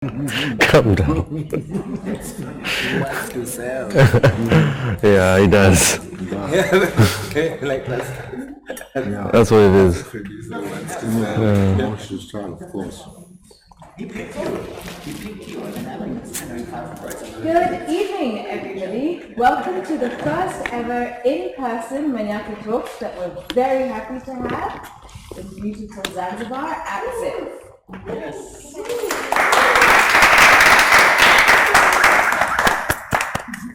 Calm down. Wants to sell. Yeah, he does. Like that's. That's what it is. Producer wants to sell. Emotions trying to force. Good evening, everybody. Welcome to the first ever in-person Manyatta talks that we're very happy to have in beautiful Zanzibar at ZIFF. Yes.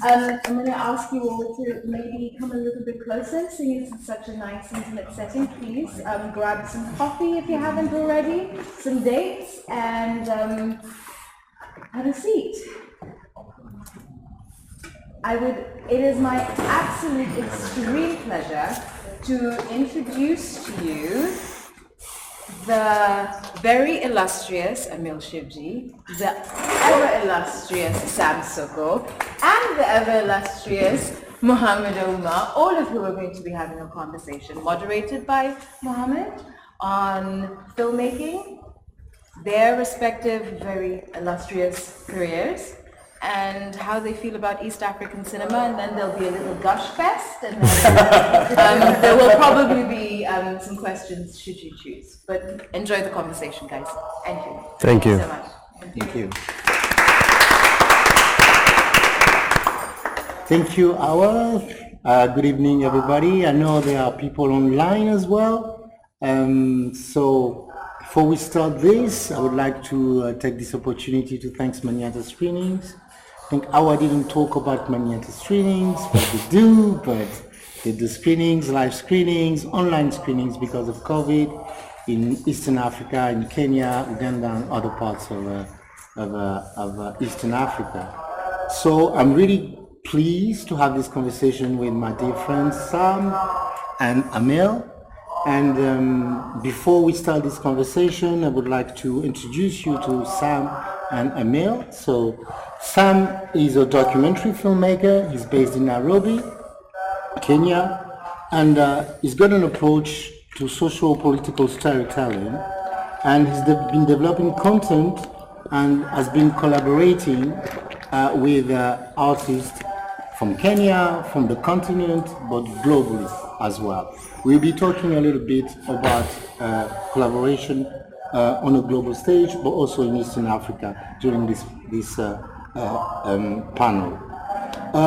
I'm going to ask you all to maybe come a little bit closer, seeing this is such a nice intimate setting. Please grab some coffee if you haven't already, some dates, and have a seat. It is my absolute extreme pleasure to introduce to you the very illustrious Amil Shivji, the ever illustrious Soko, and the ever illustrious Mohamed Ouma, all of who are going to be having a conversation moderated by Mohamed on filmmaking, their respective very illustrious careers, and how they feel about East African cinema, and then there'll be a little gush fest, and then there will probably be some questions should you choose. But enjoy the conversation, guys. Thank you. Thank you so much. Thank you. Thank you, Awa. Good evening, everybody. I know there are people online as well. So before we start this, I would like to take this opportunity to thank Manyatta Screenings. I think Awa didn't talk about Manyatta Screenings, but they do, but they do screenings, live screenings, online screenings because of COVID in Eastern Africa, in Kenya, Uganda, and other parts of Eastern Africa. So I'm really pleased to have this conversation with my dear friends Sam and Amil. And before we start this conversation, I would like to introduce you to Sam and Amil. So Sam is a documentary filmmaker. He's based in Nairobi, Kenya, and he's got an approach to socio-political storytelling. And he's been developing content and has been collaborating with artists from Kenya, from the continent, but globally as well. We'll be talking a little bit about collaboration on a global stage, but also in Eastern Africa during this panel.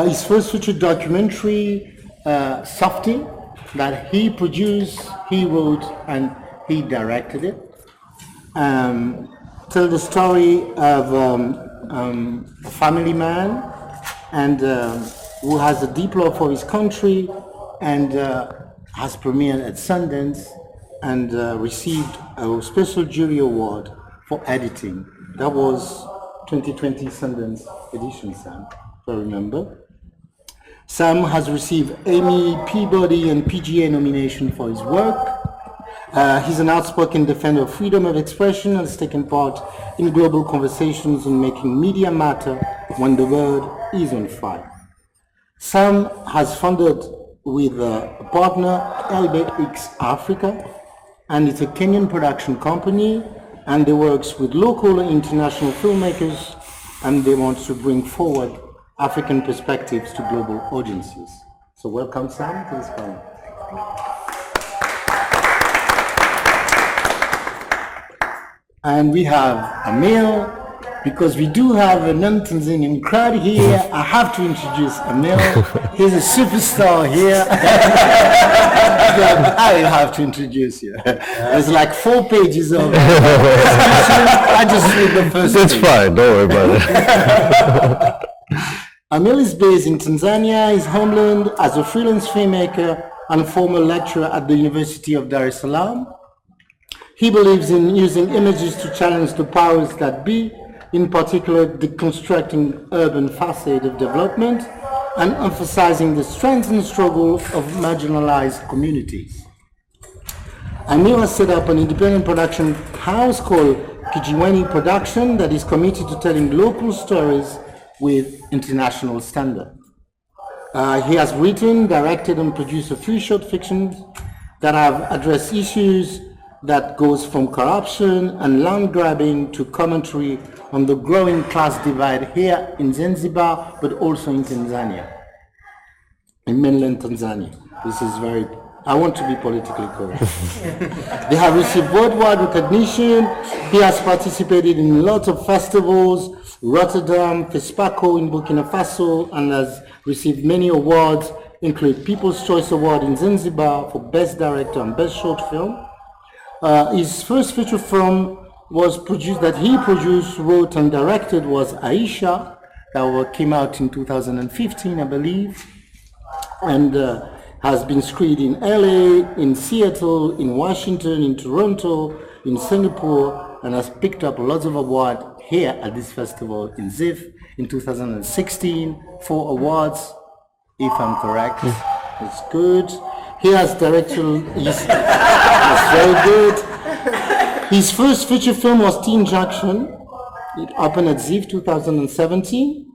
His first feature documentary, Softy, that he produced, he wrote, and he directed it, tell the story of a family man and who has a deep love for his country and has premiered at Sundance and received a special jury award for editing. That was 2020 Sundance edition, Sam, if I remember. Sam has received Emmy, Peabody, and PGA nomination for his work. He's an outspoken defender of freedom of expression and has taken part in global conversations on making media matter when the world is on fire. Sam has funded with a partner LBX Africa, and it's a Kenyan production company, and they works with local and international filmmakers, and they want to bring forward African perspectives to global audiences. So welcome, Sam, to this panel. And we have Amil, because we do have a non-Tanzanian crowd here. I have to introduce Amil. He's a superstar here. I have to introduce you. There's like 4 pages of I just read the first It's page. fine, don't worry about it. Amil is based in Tanzania, his homeland, as a freelance filmmaker and former lecturer at the University of Dar es Salaam. He believes in using images to challenge the powers that be, in particular deconstructing urban facade of development and emphasizing the strength and struggle of marginalized communities. Amil has set up an independent production house called Kijiweni Production that is committed to telling local stories with international standard. He has written, directed, and produced a few short fictions that have addressed issues that goes from corruption and land grabbing to commentary on the growing class divide here in Zanzibar, but also in Tanzania, in mainland Tanzania. This is very, I want to be politically correct. They have received worldwide recognition. He has participated in lots of festivals, Rotterdam, FESPACO in Burkina Faso, and has received many awards, including People's Choice Award in Zanzibar for Best Director and Best Short Film. His first feature film that he produced, wrote, and directed was Aisha, that came out in 2015, I believe, and has been screened in LA, in Seattle, in Washington, in Toronto, in Singapore, and has picked up lots of awards here at this festival in ZIFF in 2016, 4 awards, if I'm correct. It's good. He has directed, it's very good. His first feature film was Teen Junction. It opened at ZIFF 2017.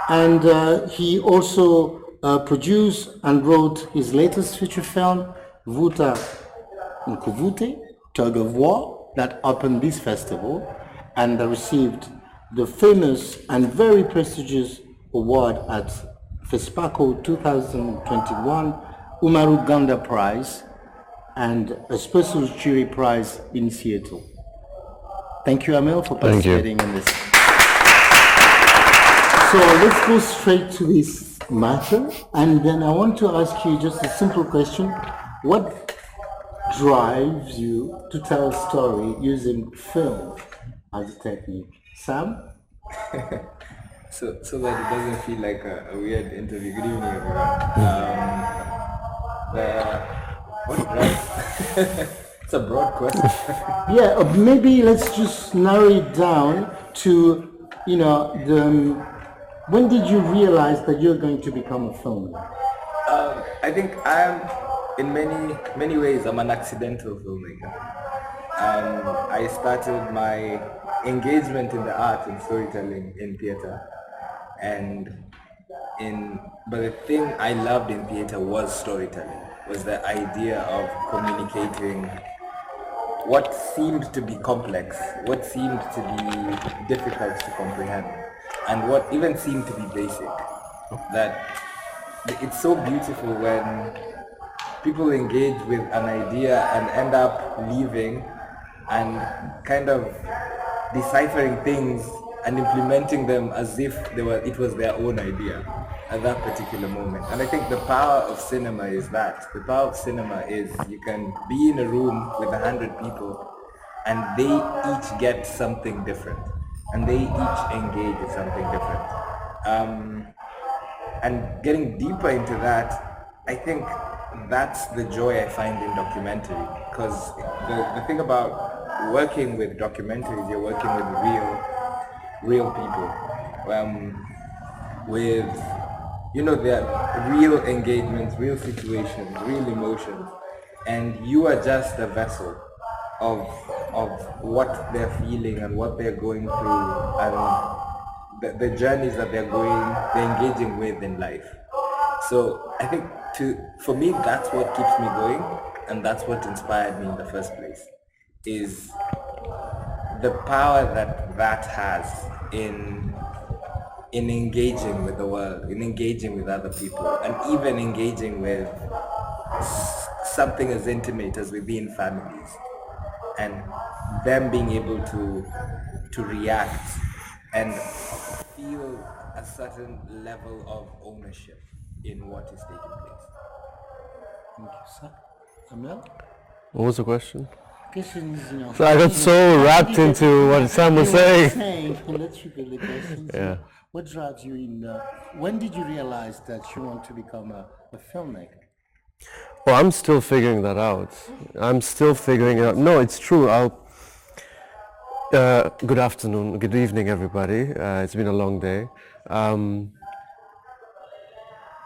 And he also produced and wrote his latest feature film, Vuta Nkuvute, Tug of War, that opened this festival and received the famous and very prestigious award at FESPACO 2021 Umaru Ganda Prize and a special jury prize in Seattle. Thank you, Amil, for participating in this. So let's go straight to this matter, and then I want to ask you just a simple question. What drives you to tell a story using film as a technique? Sam? So that it doesn't feel like a weird interview. Good evening, everyone. What drives? It's a broad question. Yeah, maybe let's just narrow it down to, when did you realize that you're going to become a filmmaker? I think in many ways, I'm an accidental filmmaker. I started my engagement in the art and storytelling in theater, but the thing I loved in theater was storytelling, was the idea of communicating what seemed to be complex, what seemed to be difficult to comprehend, and what even seemed to be basic. That it's so beautiful when people engage with an idea and end up leaving and kind of deciphering things and implementing them as if it was their own idea at that particular moment. And I think the power of cinema is that. The power of cinema is you can be in a room with 100 people and they each get something different and they each engage with something different. And getting deeper into that, I think that's the joy I find in documentary, because the thing about working with documentaries, you're working with real people, with their real engagements, real situations, real emotions, and you are just a vessel of what they're feeling and what they're going through and the journeys that they're engaging with in life. So I think for me, that's what keeps me going, and that's what inspired me in the first place, is the power that has in engaging with the world, in engaging with other people, and even engaging with something as intimate as within families, and them being able to react and feel a certain level of ownership in what is taking place. Thank you, sir. Amel? What was the question? Question is, So I got so wrapped into what Sam was saying. Let's repeat the question. Yeah. What drives you when did you realize that you want to become a filmmaker? Well, I'm still figuring that out. I'm still figuring it out. No, it's true. Good afternoon, good evening, everybody. It's been a long day.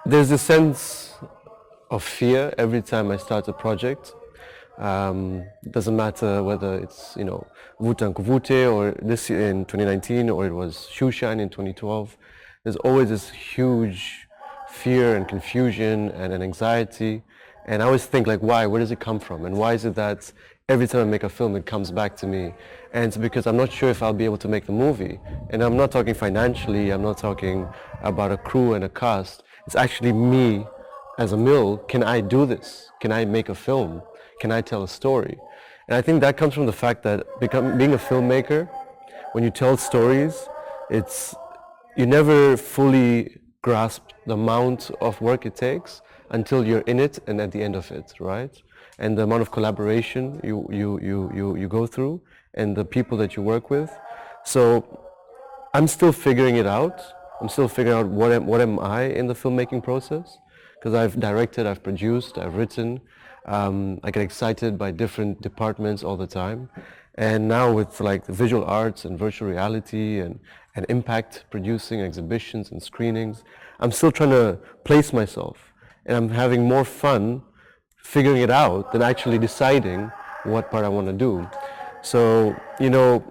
There's a sense of fear every time I start a project. Doesn't matter whether it's, Vuta Nkuvute or this year in 2019 or it was Shushan in 2012. There's always this huge fear and confusion and an anxiety. And I always think, like, why? Where does it come from? And why is it that every time I make a film, it comes back to me. And it's because I'm not sure if I'll be able to make the movie. And I'm not talking financially, I'm not talking about a crew and a cast. It's actually me as Amil. Can I do this? Can I make a film? Can I tell a story? And I think that comes from the fact that being a filmmaker, when you tell stories, you never fully grasp the amount of work it takes until you're in it and at the end of it, right? And the amount of collaboration you go through and the people that you work with. So I'm still figuring it out. I'm still figuring out what am I in the filmmaking process, because I've directed, I've produced, I've written. I get excited by different departments all the time. And now with like the visual arts and virtual reality and impact producing exhibitions and screenings, I'm still trying to place myself. And I'm having more fun figuring it out than actually deciding what part I want to do. So, you know,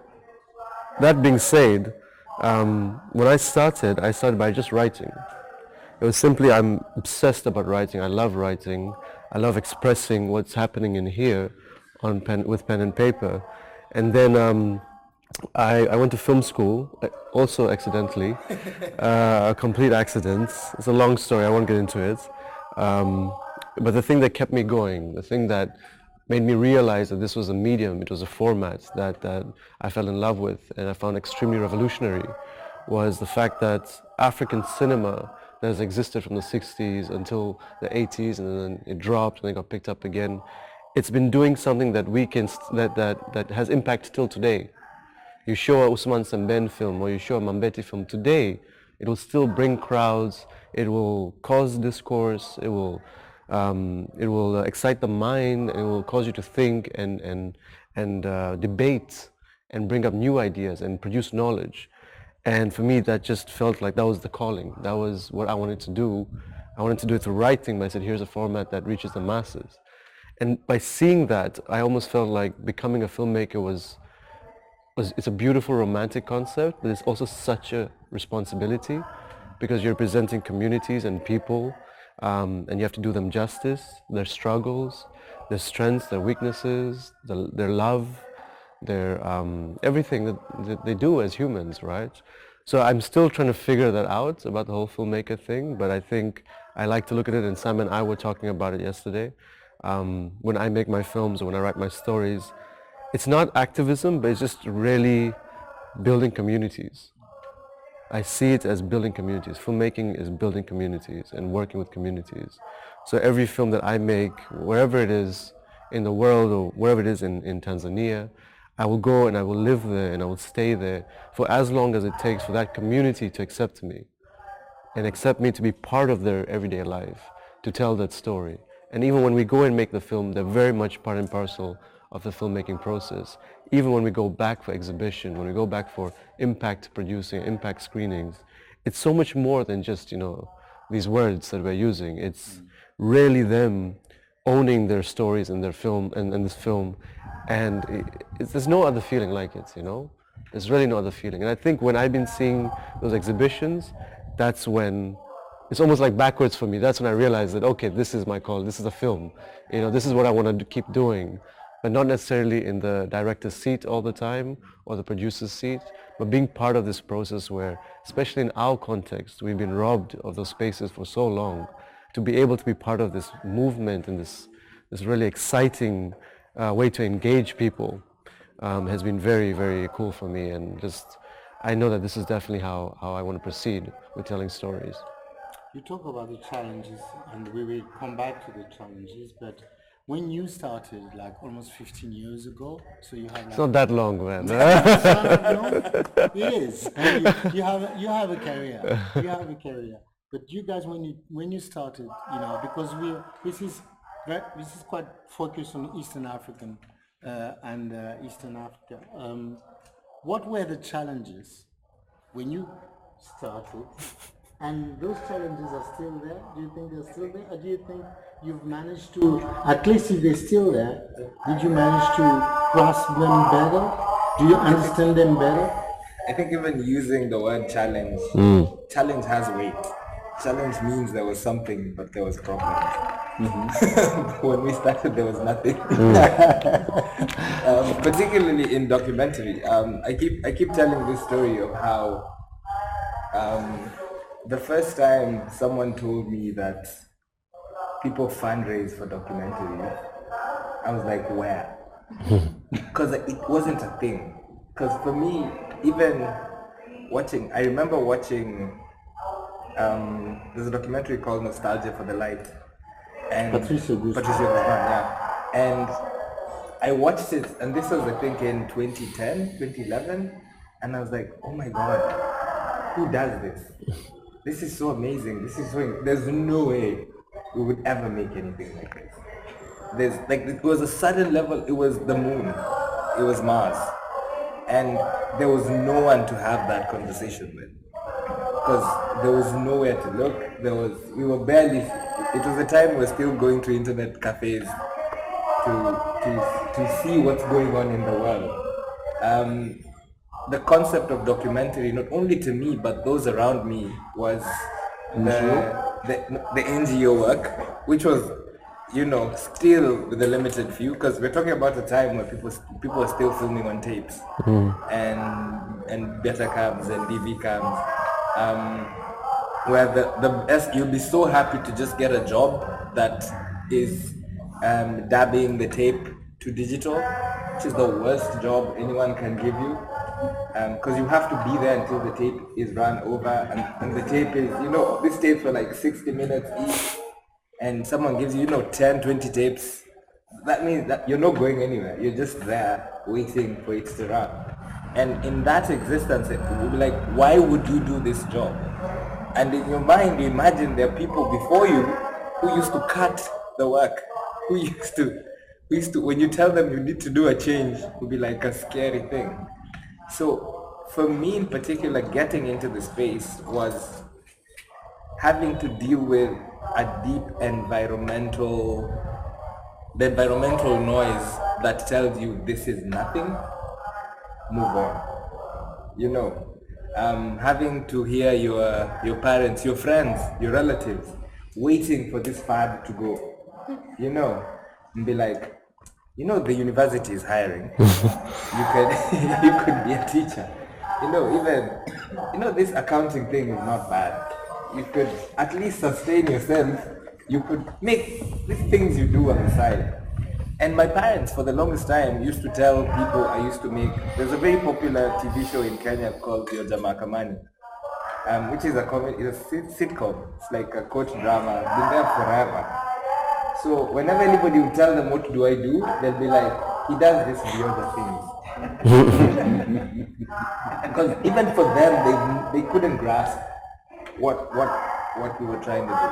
that being said, when I started by just writing. It was simply, I'm obsessed about writing. I love writing. I love expressing what's happening in here with pen and paper. And then I went to film school, also accidentally, a complete accident. It's a long story, I won't get into it. But the thing that kept me going, the thing that made me realize that this was a medium, it was a format that I fell in love with and I found extremely revolutionary, was the fact that African cinema that has existed from the 60s until the 80s, and then it dropped and then got picked up again. It's been doing something that that has impact till today. You show a Ousmane Sembène film or you show a Mambeti film today, it will still bring crowds, it will cause discourse, it will excite the mind, it will cause you to think and debate and bring up new ideas and produce knowledge. And for me, that just felt like that was the calling. That was what I wanted to do. I wanted to do it through writing, but I said, here's a format that reaches the masses. And by seeing that, I almost felt like becoming a filmmaker it's a beautiful romantic concept, but it's also such a responsibility because you're presenting communities and people, and you have to do them justice, their struggles, their strengths, their weaknesses, their love, their everything that they do as humans, right? So I'm still trying to figure that out about the whole filmmaker thing, but I think I like to look at it, and Sam and I were talking about it yesterday. When I make my films or when I write my stories, it's not activism, but it's just really building communities. I see it as building communities. Filmmaking is building communities and working with communities. So every film that I make, wherever it is in the world or wherever it is in Tanzania, I will go and I will live there and I will stay there for as long as it takes for that community to accept me and accept me to be part of their everyday life, to tell that story. And even when we go and make the film, they're very much part and parcel of the filmmaking process. Even when we go back for exhibition, when we go back for impact producing, impact screenings, it's so much more than just, you know, these words that we're using. It's really them owning their stories in their film and this film, and there's no other feeling like it, you know? There's really no other feeling. And I think when I've been seeing those exhibitions, that's when it's almost like backwards for me. That's when I realized that, okay, this is my call, this is a film. You know, this is what I want to keep doing, but not necessarily in the director's seat all the time or the producer's seat, but being part of this process where, especially in our context, we've been robbed of those spaces for so long. To be able to be part of this movement and this really exciting way to engage people has been very, very cool for me, and just I know that this is definitely how I want to proceed with telling stories. You talk about the challenges, and we will come back to the challenges, but when you started, like almost 15 years ago, so you have like... It's not that long, man. It's not that long? It is. You have a career. You have a career. But you guys, when you started, you know, because this is quite focused on Eastern African and Eastern Africa. What were the challenges when you started? And those challenges are still there? Do you think they're still there? Or do you think you've managed to, at least if they're still there, did you manage to grasp them better? Do you understand them better? I think even using the word challenge, challenge has weight. Challenge means there was something, but there was problems. When we started, there was nothing. Particularly in documentary, I keep telling this story of how the first time someone told me that people fundraise for documentary, I was like, where? Because it wasn't a thing. Because for me, even watching, I remember watching, there's a documentary called Nostalgia for the Light. And Patricia Guzman, yeah. And I watched it, and this was, I think, in 2010, 2011, and I was like, oh my God, who does this? This is so amazing. There's no way we would ever make anything like this. It was a sudden level, it was the moon, it was Mars. And there was no one to have that conversation with. Because there was nowhere to look, we were barely, it was a time we were still going to internet cafes to see what's going on in the world. The concept of documentary, not only to me, but those around me, was the NGO work, which was, still with a limited few, because we're talking about a time where people are still filming on tapes and beta cams and DV cams, where you'll be so happy to just get a job that is dabbing the tape to digital, which is the worst job anyone can give you. Because you have to be there until the tape is run over, and the tape is, these tapes were like 60 minutes each, and someone gives you, 10, 20 tapes. That means that you're not going anywhere. You're just there waiting for it to run. And in that existence, it will be like, why would you do this job? And in your mind, you imagine there are people before you who used to cut the work, who used to, when you tell them you need to do a change, it would be like a scary thing. So for me in particular, getting into the space was having to deal with a deep environmental noise that tells you this is nothing, move on. Having to hear your parents, your friends, your relatives waiting for this fad to go, and be like, the university is hiring. You could be a teacher. This accounting thing is not bad. You could at least sustain yourself. You could make these things you do on the side. And my parents, for the longest time, used to tell people I used to make. There's a very popular TV show in Kenya called Yo Jamaa Kamani, which is it's a sitcom. It's like a court drama. Been there forever. So whenever anybody would tell them what do I do, they'll be like, he does this the other things. Because even for them, they couldn't grasp what we were trying to do.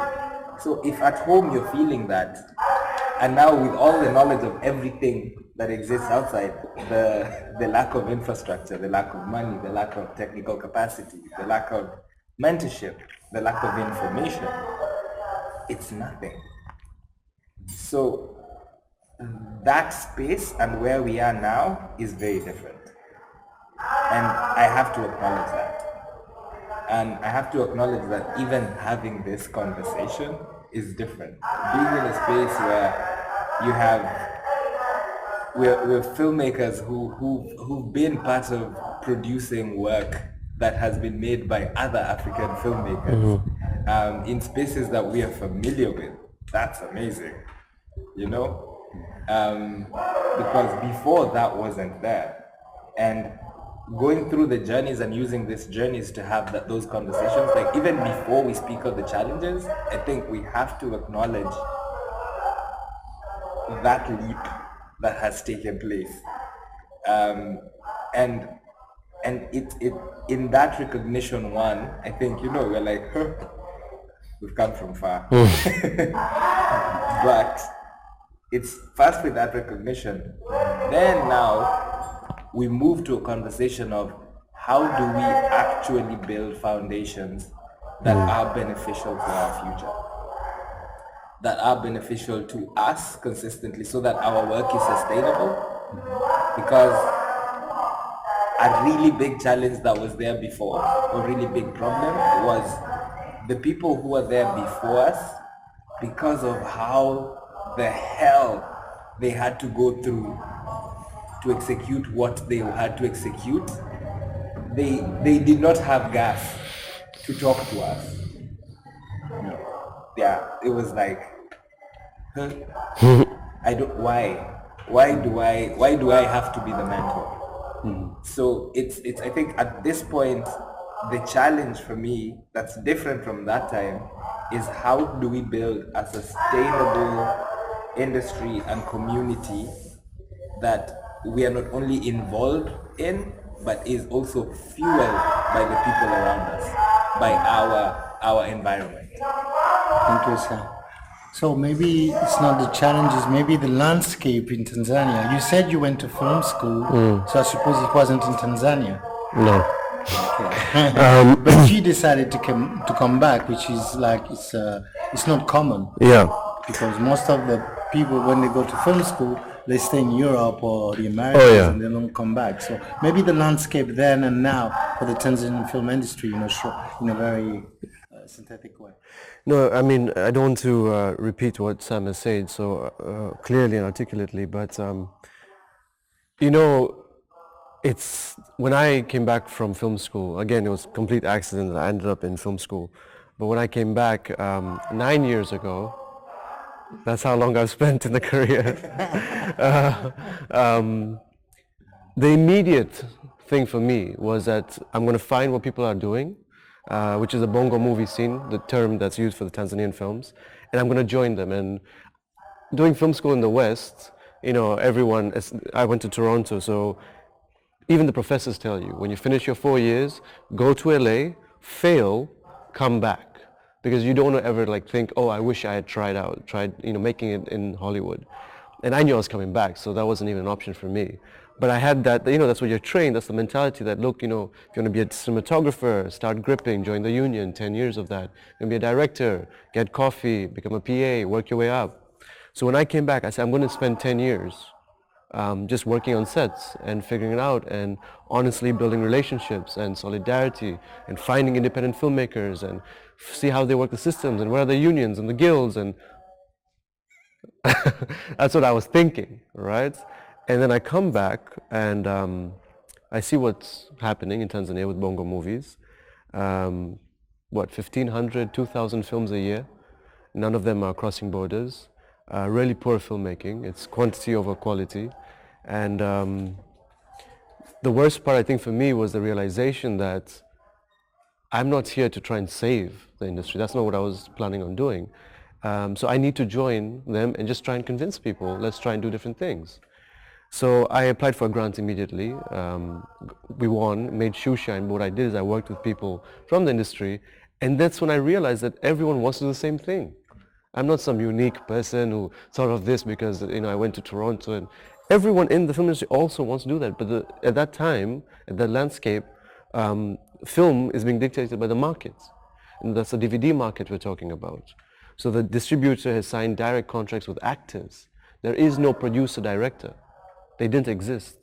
So if at home you're feeling that, and now with all the knowledge of everything that exists outside, the lack of infrastructure, the lack of money, the lack of technical capacity, the lack of mentorship, the lack of information, it's nothing. So that space and where we are now is very different. And I have to acknowledge that. And I have to acknowledge that even having this conversation is different. Being in a space where we're filmmakers who've been part of producing work that has been made by other African filmmakers in spaces that we are familiar with. That's amazing, because before that wasn't there. And going through the journeys and using these journeys to have those conversations, like even before we speak of the challenges, I think we have to acknowledge that leap that has taken place. And it in that recognition, one, I think, we're like, we've come from far. But it's first with that recognition, then now we move to a conversation of how do we actually build foundations that are beneficial to our future, that are beneficial to us consistently, so that our work is sustainable. Because a really big challenge that was there before, a really big problem, was the people who were there before us because of how the hell they had to go through to execute what they had to execute, they did not have gas to talk to us. Yeah, it was like, huh? I don't, why do I have to be the mentor? So it's I think at this point the challenge for me that's different from that time is how do we build a sustainable industry and community that we are not only involved in but is also fueled by the people around us, by our environment. Thank you, sir. So maybe it's not the challenges, maybe the landscape in Tanzania. You said you went to film school, so I suppose it wasn't in Tanzania. No. But you decided to come back, which is like it's not common. Yeah. Because most of the people, when they go to film school, they stay in Europe or the Americas and they don't come back. So maybe the landscape then and now for the Tanzanian film industry, in a very synthetic way. No, I mean, I don't want to repeat what Sam has said so clearly and articulately, but it's when I came back from film school, again, it was a complete accident that I ended up in film school. But when I came back 9 years ago, that's how long I've spent in the career. The immediate thing for me was that I'm going to find what people are doing, which is a bongo movie scene, the term that's used for the Tanzanian films, and I'm going to join them. And doing film school in the West, everyone, I went to Toronto, so even the professors tell you, when you finish your 4 years, go to LA, fail, come back. Because you don't want to ever think, oh, I wish I had tried making it in Hollywood. And I knew I was coming back, so that wasn't even an option for me. But I had that, that's what you're trained, that's the mentality that, look, if you want to be a cinematographer, start gripping, join the union, 10 years of that. You want to be a director, get coffee, become a PA, work your way up. So when I came back, I said, I'm going to spend 10 years just working on sets and figuring it out and honestly building relationships and solidarity and finding independent filmmakers and see how they work the systems and where are the unions and the guilds, and that's what I was thinking, right? And then I come back and I see what's happening in Tanzania with bongo movies. 1,500, 2,000 films a year. None of them are crossing borders. Really poor filmmaking. It's quantity over quality. And the worst part, I think, for me was the realization that I'm not here to try and save the industry. That's not what I was planning on doing. So I need to join them and just try and convince people, let's try and do different things. So I applied for a grant immediately. We won, made shoe shine. But what I did is I worked with people from the industry, and that's when I realized that everyone wants to do the same thing. I'm not some unique person who thought of this because I went to Toronto, and everyone in the film industry also wants to do that. But at that time, at that landscape, film is being dictated by the markets, and that's the DVD market we're talking about. So the distributor has signed direct contracts with actors. There is no producer-director. They didn't exist.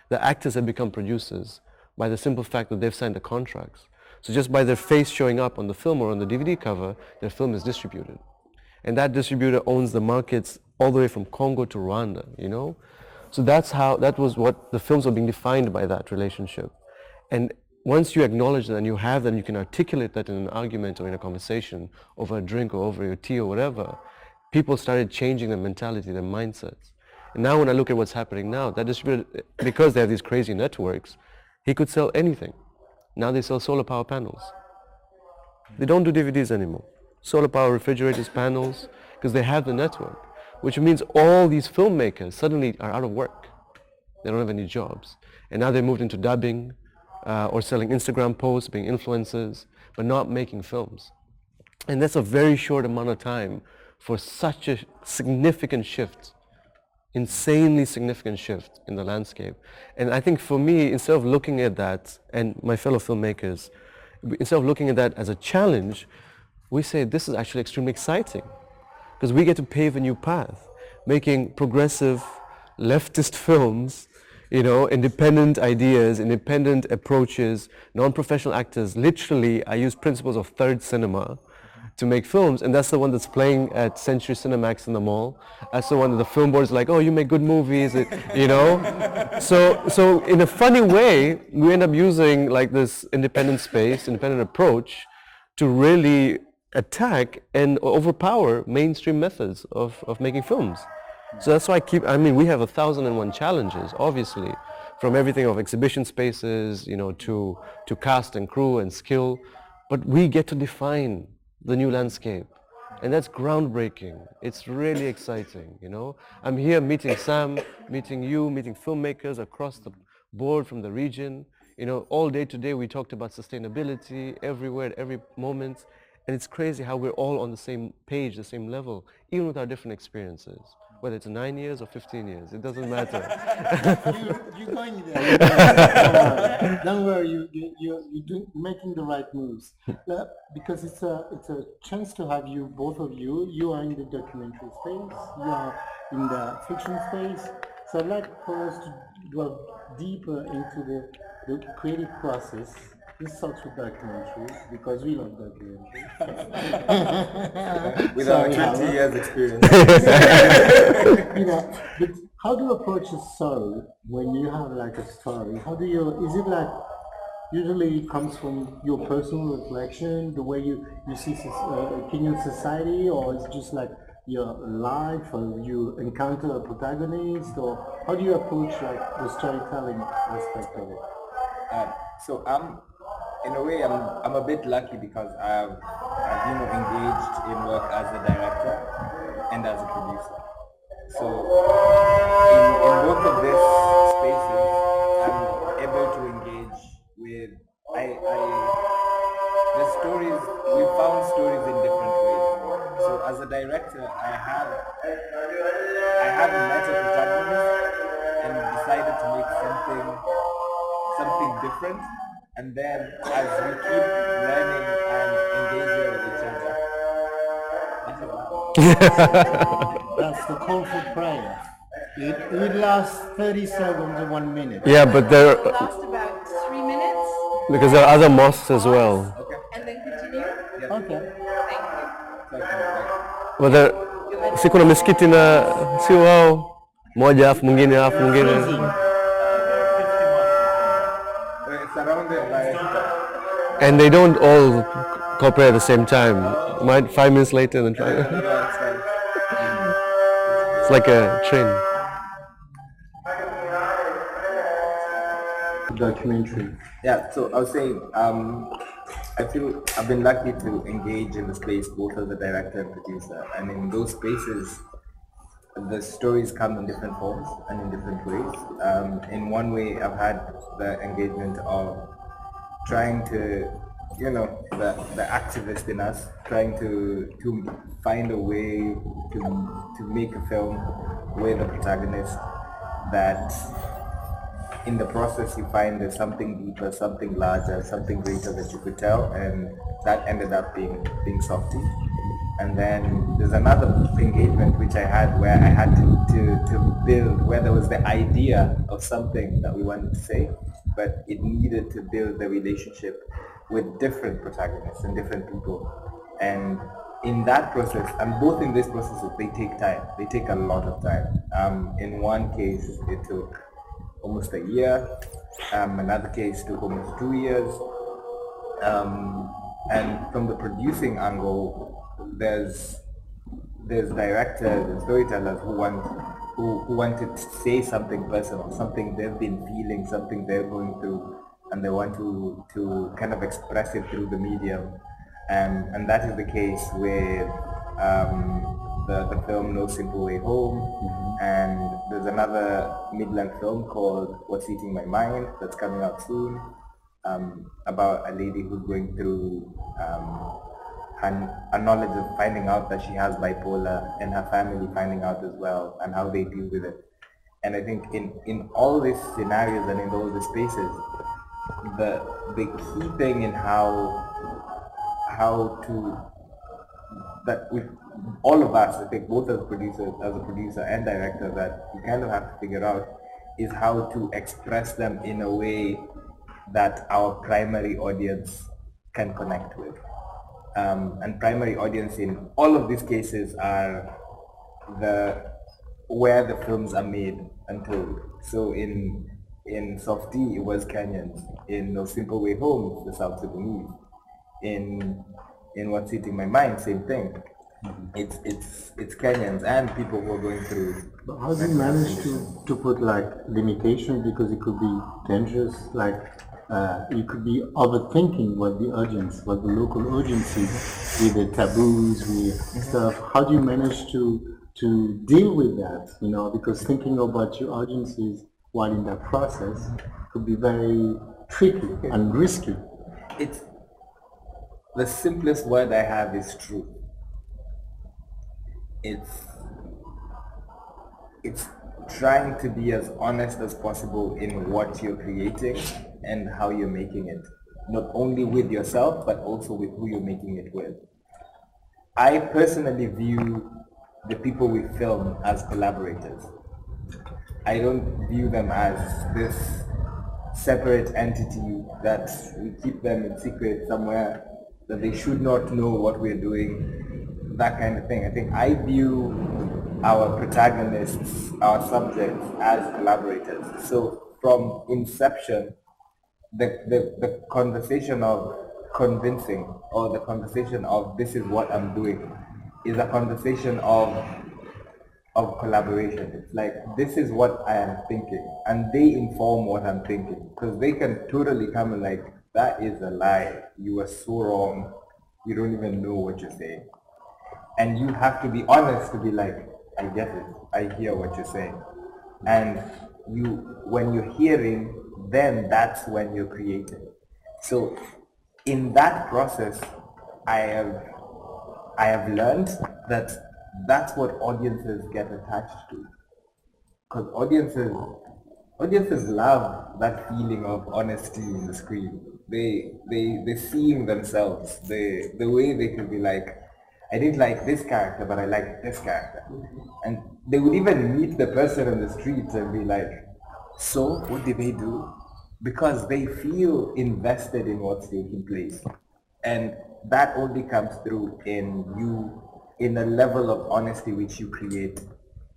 The actors have become producers by the simple fact that they've signed the contracts. So just by their face showing up on the film or on the DVD cover, their film is distributed. And that distributor owns the markets all the way from Congo to Rwanda, So that was what the films were being defined by, that relationship. And once you acknowledge that and you have that and you can articulate that in an argument or in a conversation over a drink or over your tea or whatever, people started changing their mentality, their mindsets. And now when I look at what's happening now, that distributor, because they have these crazy networks, he could sell anything. Now they sell solar power panels. They don't do DVDs anymore. Solar power refrigerators, panels, because they have the network, which means all these filmmakers suddenly are out of work. They don't have any jobs. And now they moved into dubbing or selling Instagram posts, being influencers, but not making films. And that's a very short amount of time for such a significant shift, insanely significant shift in the landscape. And I think for me, instead of looking at that, and my fellow filmmakers, instead of looking at that as a challenge, we say this is actually extremely exciting because we get to pave a new path, making progressive leftist films, independent ideas, independent approaches, non-professional actors. Literally, I use principles of third cinema, to make films, and that's the one that's playing at Century Cinemax in the mall. That's the one that the film board is like, oh, you make good movies, you know? So in a funny way, we end up using like this independent space, independent approach to really attack and overpower mainstream methods of making films. So that's why we have 1,001 challenges, obviously, from everything of exhibition spaces, you know, to cast and crew and skill, but we get to define the new landscape. And that's groundbreaking. It's really exciting, you know. I'm here meeting Sam, meeting you, meeting filmmakers across the board from the region. You know, all day today we talked about sustainability everywhere, at every moment. And it's crazy how we're all on the same page, the same level, even with our different experiences. Whether it's 9 years or 15 years, it doesn't matter. You're going there. Don't worry. You're making the right moves. Because it's a chance to have you, both of you. You are in the documentary space. You are in the fiction space. So I'd like for us to delve deeper into the creative process. This starts with documentary because we love documentary. With our 20 years experience. You know, but how do you approach a story when you have like a story? Is it like, usually it comes from your personal reflection, the way you see Kenyan society, or it's just like your life, or you encounter a protagonist, or how do you approach like the storytelling aspect of it? In a way, I'm a bit lucky because I've engaged in work as a director and as a producer. So in both of these spaces, I'm able to engage with the stories. We found stories in different ways. So as a director, I haven't met a protagonist and decided to make something different. And then as we keep learning and engaging with each other, that's the call for prayer. It would last 30 seconds or 1 minute. Yeah, but It will last about 3 minutes. because there are other mosques as well. Okay. And then continue. Okay. Thank you. But si kuna misikiti na si wao moja afu mwingine afu mwingine. Surrounded by And they don't all cooperate at the same time. 5 minutes later, then it's like a train. Documentary. Yeah, so I was saying, I feel I've been lucky to engage in the space both as a director and producer, and in those spaces, the stories come in different forms and in different ways. In one way, I've had the engagement of trying to, the activist in us, trying to find a way to make a film with a protagonist that in the process you find there's something deeper, something larger, something greater that you could tell, and that ended up being Softy. And then there's another engagement which I had where I had to build, where there was the idea of something that we wanted to say, but it needed to build the relationship with different protagonists and different people. And in that process, and both in this process, they take time. They take a lot of time. In one case, it took almost a year. Another case took almost 2 years. And from the producing angle, there's directors and storytellers who wanted to say something personal, something they've been feeling, something they're going through, and they want to kind of express it through the medium. And that is the case with the film No Simple Way Home. Mm-hmm. And there's another mid-length film called What's Eating My Mind that's coming out soon, about a lady who's going through a knowledge of finding out that she has bipolar, and her family finding out as well, and how they deal with it. And I think in all these scenarios and in all these spaces, the key thing in how to, that we, all of us, I think both as a producer and director, that you kind of have to figure out is how to express them in a way that our primary audience can connect with. and primary audience in all of these cases are where the films are made and told. So in Softy, it was Kenyans. In No Simple Way Home, the South Sudanese. In What's Eating My Mind, same thing. It's Kenyans and people who are going through. But how do you manage to put like limitations, because it could be dangerous, like you could be overthinking what the audience, what the local audience is, with the taboos, with stuff. How do you manage to deal with that, you know, because thinking about your audiences while in that process could be very tricky and risky. It's the simplest word I have is truth. It's trying to be as honest as possible in what you're creating and how you're making it. Not only with yourself, but also with who you're making it with. I personally view the people we film as collaborators. I don't view them as this separate entity that we keep them in secret somewhere, that they should not know what we're doing, that kind of thing. I think I view our protagonists, our subjects, as collaborators. So from inception, the conversation of convincing, or the conversation of this is what I'm doing, is a conversation of collaboration. It's like, this is what I am thinking, and they inform what I'm thinking, because they can totally come and like, that is a lie, you are so wrong, you don't even know what you're saying. And you have to be honest to be like, I get it, I hear what you're saying. And when you're hearing, then that's when you're creating. So in that process, I have learned that that's what audiences get attached to. Because audiences love that feeling of honesty in the screen. They're seeing themselves. The way they could be like, I didn't like this character, but I like this character. And they would even meet the person on the street and be like, so what did they do? Because they feel invested in what's taking place. And that only comes through in a level of honesty which you create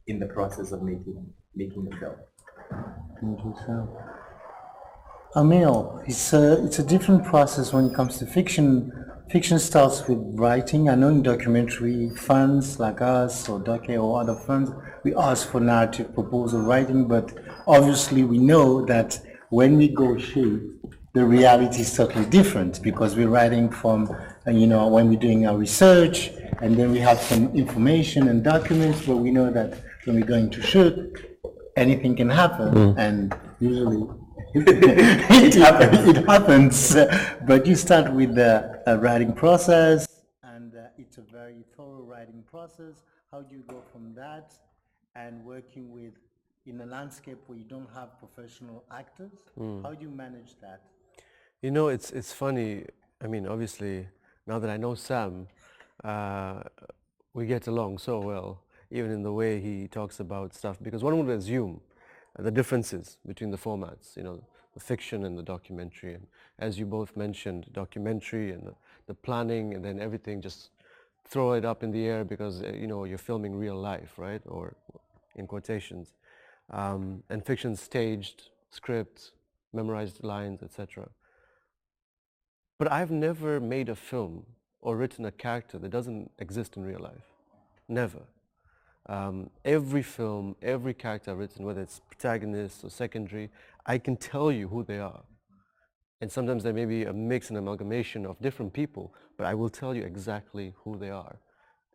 in the process of making the film. Thank you, sir. Amil, it's a different process when it comes to fiction. Fiction starts with writing. I know in documentary funds like us or Doc or other funds, we ask for narrative proposal writing, but obviously we know that when we go shoot, the reality is totally different, because we're writing from, when we're doing our research, and then we have some information and documents, but we know that when we're going to shoot, anything can happen, and usually it happens. But you start with the writing process, and it's a very thorough writing process. How do you go from that and working with in a landscape where you don't have professional actors? How do you manage that? You know, it's funny. I mean, obviously, now that I know Sam, we get along so well, even in the way he talks about stuff. Because one would assume the differences between the formats, the fiction and the documentary. And as you both mentioned, documentary and the planning, and then everything, just throw it up in the air because, you're filming real life, right? Or in quotations. And fiction staged, script, memorized lines, etc. But I've never made a film or written a character that doesn't exist in real life. Never. Every film, every character I've written, whether it's protagonist or secondary, I can tell you who they are. And sometimes there may be a mix and amalgamation of different people, but I will tell you exactly who they are.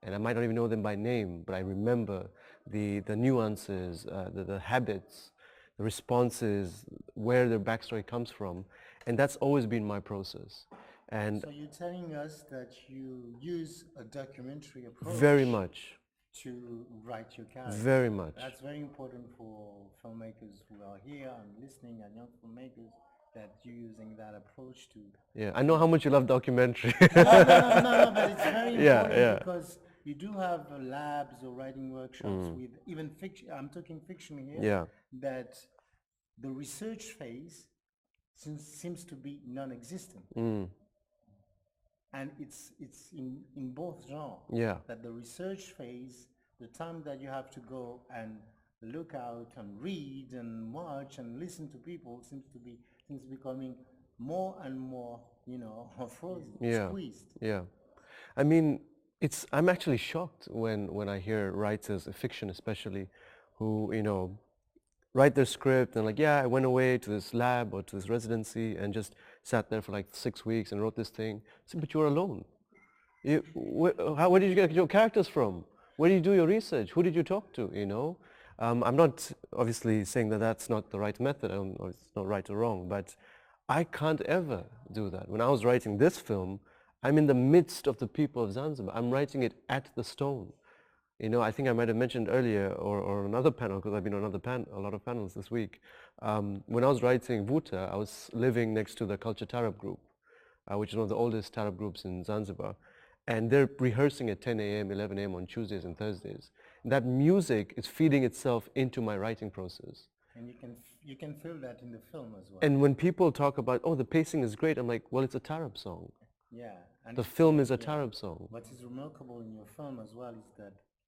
And I might not even know them by name, but I remember the nuances, the habits, the responses, where their backstory comes from. And that's always been my process. And so you're telling us that you use a documentary approach very much to write your character. Very much. That's very important for filmmakers who are here and listening, and young filmmakers, that you're using that approach to. Yeah, I know how much you love documentary. No, but it's very important because you do have labs or writing workshops with even fiction. I'm talking fiction here. Yeah. That the research phase seems to be non-existent. and it's in both genres. Yeah. That the research phase, the time that you have to go and look out and read and watch and listen to people seems becoming more and more, frozen, Yeah, squeezed. yeah. I mean, I'm actually shocked when I hear writers, fiction especially, who, write their script and like, yeah, I went away to this lab or to this residency and just sat there for like 6 weeks and wrote this thing. I said, but you were alone. Where did you get your characters from? Where did you do your research? Who did you talk to, I'm not obviously saying that that's not the right method, or it's not right or wrong, but I can't ever do that. When I was writing this film, I'm in the midst of the people of Zanzibar. I'm writing it at the stone. I think I might have mentioned earlier or another panel, because I've been on a lot of panels this week. When I was writing Vuta, I was living next to the Culture Tarab group, which is one of the oldest Tarab groups in Zanzibar. And they're rehearsing at 10 a.m., 11 a.m. on Tuesdays and Thursdays. That music is feeding itself into my writing process. And you can feel that in the film as well. And when people talk about, oh, the pacing is great, I'm like, well, it's a Tarab song. Yeah. And The film is a Tarab song. what is remarkable in your film as well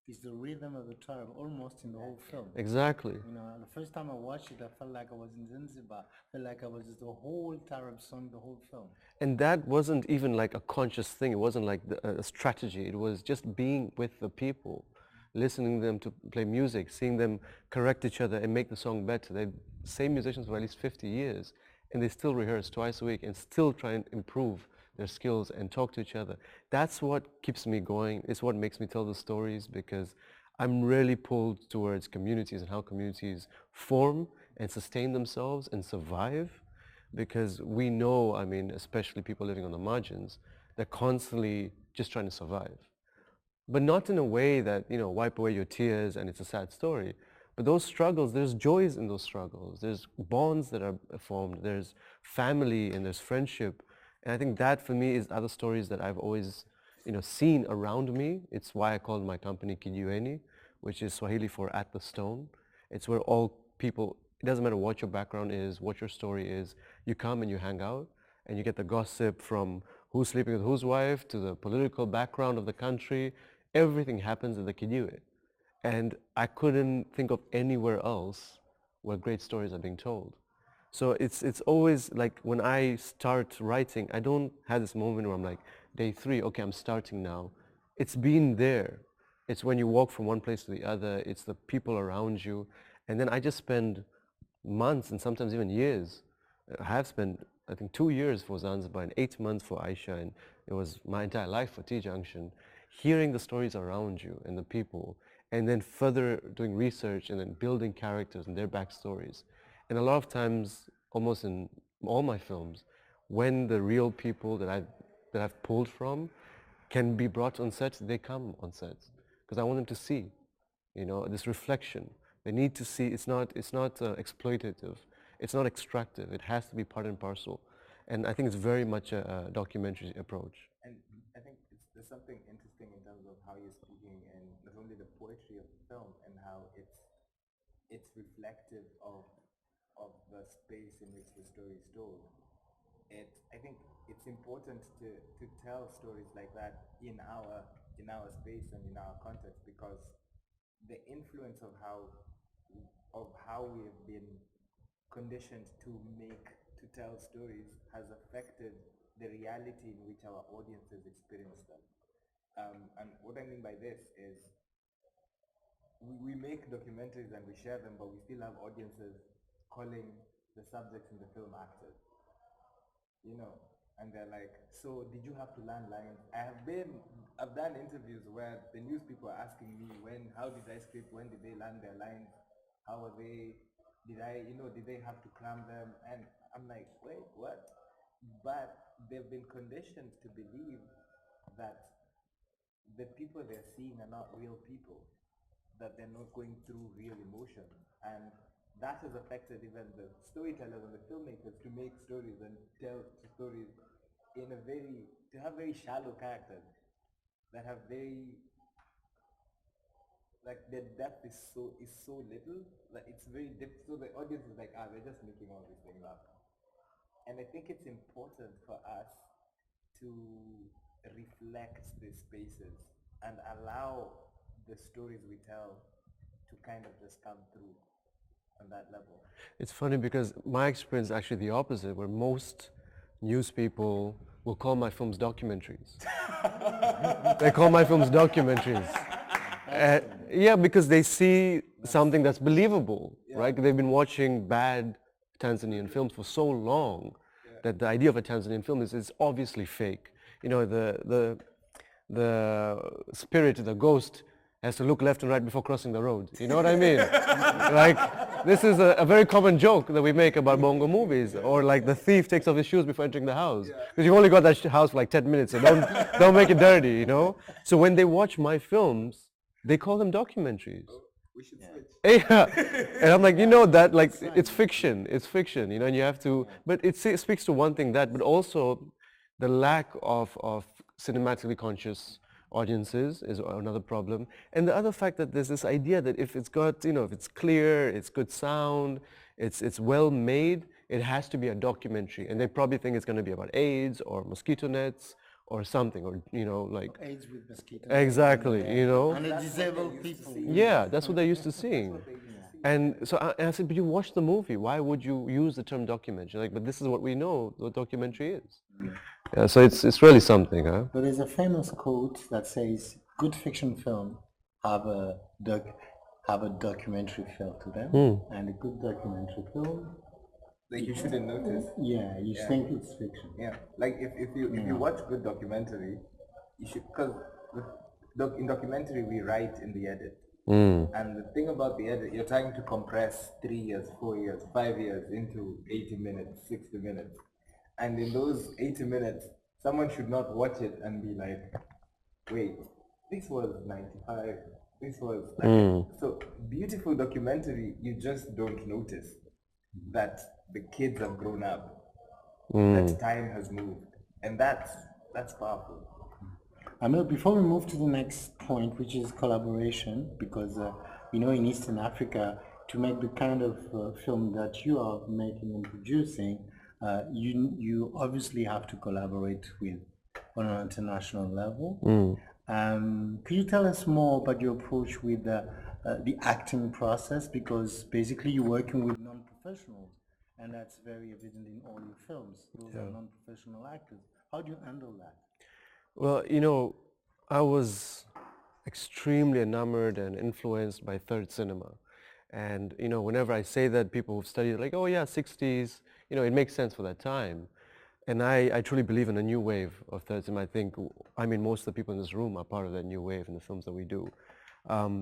is the rhythm of the Tarab almost in the whole film. Exactly. The first time I watched it, I felt like I was in Zanzibar. I felt like I was the whole Tarab song, the whole film. And that wasn't even like a conscious thing. It wasn't like a strategy. It was just being with the people, listening to them to play music, seeing them correct each other and make the song better. They're same musicians for at least 50 years, and they still rehearse twice a week and still try and improve their skills and talk to each other. That's what keeps me going. It's what makes me tell the stories, because I'm really pulled towards communities and how communities form and sustain themselves and survive. Because we know, I mean, especially people living on the margins, they're constantly just trying to survive. But not in a way that, wipe away your tears and it's a sad story. But those struggles, there's joys in those struggles. There's bonds that are formed. There's family and there's friendship. And I think that for me is other stories that I've always, seen around me. It's why I called my company Kijiweni, which is Swahili for at the stone. It's where all people, it doesn't matter what your background is, what your story is, you come and you hang out and you get the gossip from who's sleeping with whose wife to the political background of the country. Everything happens at the Kijiwe. And I couldn't think of anywhere else where great stories are being told. So it's always like when I start writing, I don't have this moment where I'm like, day 3, okay, I'm starting now. It's been there. It's when you walk from one place to the other. It's the people around you. And then I just spend months and sometimes even years. I have spent, I think, 2 years for Zanzibar and 8 months for Aisha, and it was my entire life for T-Junction, hearing the stories around you and the people, and then further doing research and then building characters and their backstories. And a lot of times, almost in all my films, when the real people that I've pulled from can be brought on set, they come on set. Because I want them to see, this reflection. They need to see, it's not exploitative, it's not extractive, it has to be part and parcel. And I think it's very much a documentary approach. And I think there's something interesting in terms of how you're speaking, and not only the poetry of the film and how it's reflective of the space in which the story is told. I think it's important to tell stories like that in our space and in our context, because the influence of how we have been conditioned to tell stories has affected the reality in which our audiences experience them. And what I mean by this is we make documentaries and we share them, but we still have audiences calling the subjects in the film actors. And they're like, so did you have to learn lines? I've done interviews where the news people are asking me how did I script, when did they learn their lines, how were they, did they have to cram them? And I'm like, wait, what? But they've been conditioned to believe that the people they're seeing are not real people, that they're not going through real emotion. And that has affected even the storytellers and the filmmakers to make stories and tell stories to have very shallow characters that have like their depth is so little that it's very so the audience is like, they're just making all these things up. And I think it's important for us to reflect these spaces and allow the stories we tell to kind of just come through on that level? It's funny because my experience is actually the opposite, where most news people will call my films documentaries. They call my films documentaries. Yeah, because they see something that's believable, right? They've been watching bad Tanzanian films for so long that the idea of a Tanzanian film is obviously fake. You know, the spirit, the ghost, has to look left and right before crossing the road. You know what I mean? Like, this is a very common joke that we make about Bongo movies. Or like the thief takes off his shoes before entering the house. Because you've only got that house for like 10 minutes, so don't make it dirty, you know? So when they watch my films, they call them documentaries. We should switch. Yeah, and I'm like, you know that, like, it's fiction, you know, and you have to, but it speaks to one thing, but also the lack of cinematically conscious audiences is another problem. And the other fact that there's this idea that if it's got, you know, if it's clear, it's good sound, it's well made, it has to be a documentary. And they probably think it's going to be about AIDS or mosquito nets or something, or, you know, like... AIDS with mosquitoes. Exactly, you know? And the disabled people. Yeah, that's what they're used to seeing. And so I said, but you watched the movie, why would you use the term documentary? Like, but this is what we know what documentary is. Yeah, so it's really something, huh? But there's a famous quote that says, good fiction film have a documentary feel to them, and a good documentary film, Like, you shouldn't notice. yeah, you think it's fiction. Yeah, like if you watch good documentary, you should, because in documentary we write in the edit. And the thing about the edit, you're trying to compress 3 years, 4 years, 5 years into 80 minutes, 60 minutes. And in those 80 minutes, someone should not watch it and be like, wait, this was 95, this was... So beautiful documentary, you just don't notice that the kids have grown up, that time has moved. And that's powerful. Amil, before we move to the next point, which is collaboration, because you know, in Eastern Africa, to make the kind of film that you are making and producing, you obviously have to collaborate with on an international level. Could you tell us more about your approach with the acting process? Because basically you're working with non-professionals, and that's very evident in all your films. Those are non-professional actors. How do you handle that? Well, you know, I was extremely enamored and influenced by third cinema. And, you know, whenever I say that, people who've studied, like, oh yeah, 60s, you know, it makes sense for that time. And I truly believe in a new wave of third cinema. I mean, most of the people in this room are part of that new wave in the films that we do.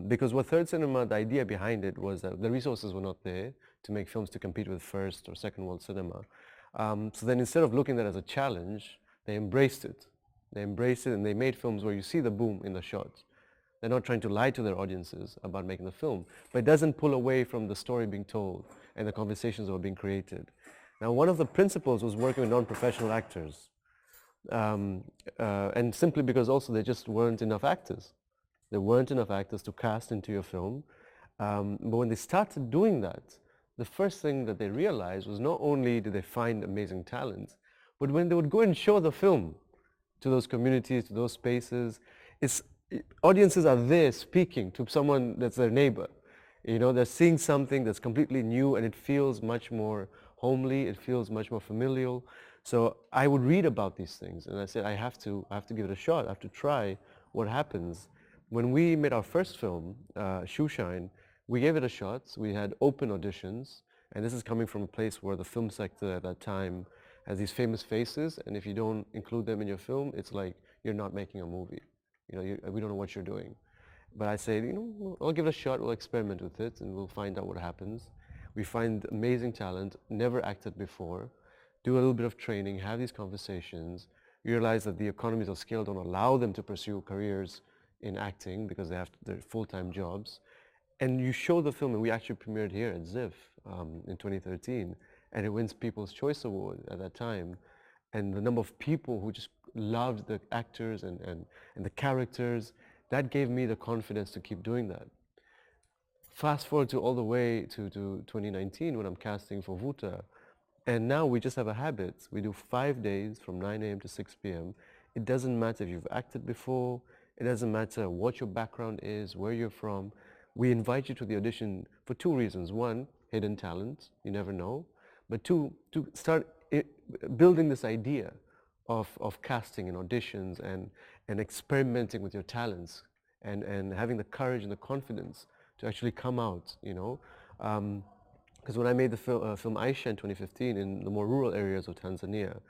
Because with third cinema, the idea behind it was that the resources were not there to make films to compete with first or second world cinema. So then instead of looking at it as a challenge, they embraced it. They embraced it and they made films where you see the boom in the shots. They're not trying to lie to their audiences about making the film, but it doesn't pull away from the story being told and the conversations that were being created. Now, one of the principles was working with non-professional actors. And simply because also there just weren't enough actors. There weren't enough actors to cast into your film. But when they started doing that, the first thing that they realized was not only did they find amazing talent, but when they would go and show the film to those communities, to those spaces, audiences are there speaking to someone that's their neighbor. You know, they're seeing something that's completely new and it feels much more homely, it feels much more familial. So I would read about these things and I said, I have to give it a shot, I have to try what happens. When we made our first film, Shoeshine, we gave it a shot. We had open auditions, and this is coming from a place where the film sector at that time has these famous faces, and if you don't include them in your film, it's like you're not making a movie. You know, we don't know what you're doing. But I say, you know, I'll give it a shot, we'll experiment with it, and we'll find out what happens. We find amazing talent, never acted before, do a little bit of training, have these conversations, realize that the economies of scale don't allow them to pursue careers in acting because they have their full-time jobs. And you show the film, and we actually premiered here at ZIFF in 2013, and it wins People's Choice Award at that time. And the number of people who just loved the actors and the characters, that gave me the confidence to keep doing that. Fast forward to all the way to 2019 when I'm casting for Vuta, and now we just have a habit. We do 5 days from 9 a.m. to 6 p.m. It doesn't matter if you've acted before. It doesn't matter what your background is, where you're from. We invite you to the audition for two reasons. One, hidden talent, you never know. But two, to start building this idea of casting and auditions and experimenting with your talents and having the courage and the confidence to actually come out, you know. Because when I made the film Aisha in 2015 in the more rural areas of Tanzania,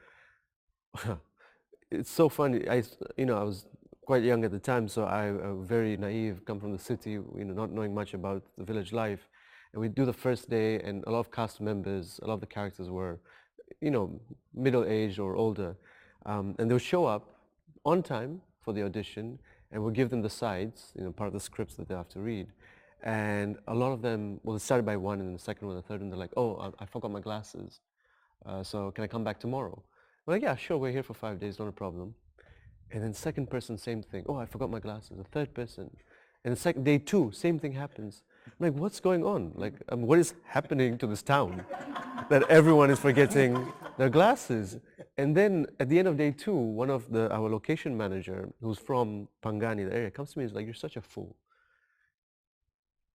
it's so funny. I was quite young at the time, so I very naive, come from the city, not knowing much about the village life. And we do the first day, and a lot of cast members, a lot of the characters were, middle-aged or older. And they'll show up on time for the audition, and we'll give them the sides, part of the scripts that they have to read. And a lot of them, well, it started by one, and then the second one, the third, and they're like, oh, I forgot my glasses. So can I come back tomorrow? I'm like, yeah, sure, we're here for 5 days, not a problem. And then second person, same thing. Oh, I forgot my glasses. The third person. And the second day two, same thing happens. I'm like, what's going on? Like, what is happening to this town that everyone is forgetting their glasses? And then at the end of day two, one of our location manager, who's from Pangani, the area, comes to me and is like, you're such a fool.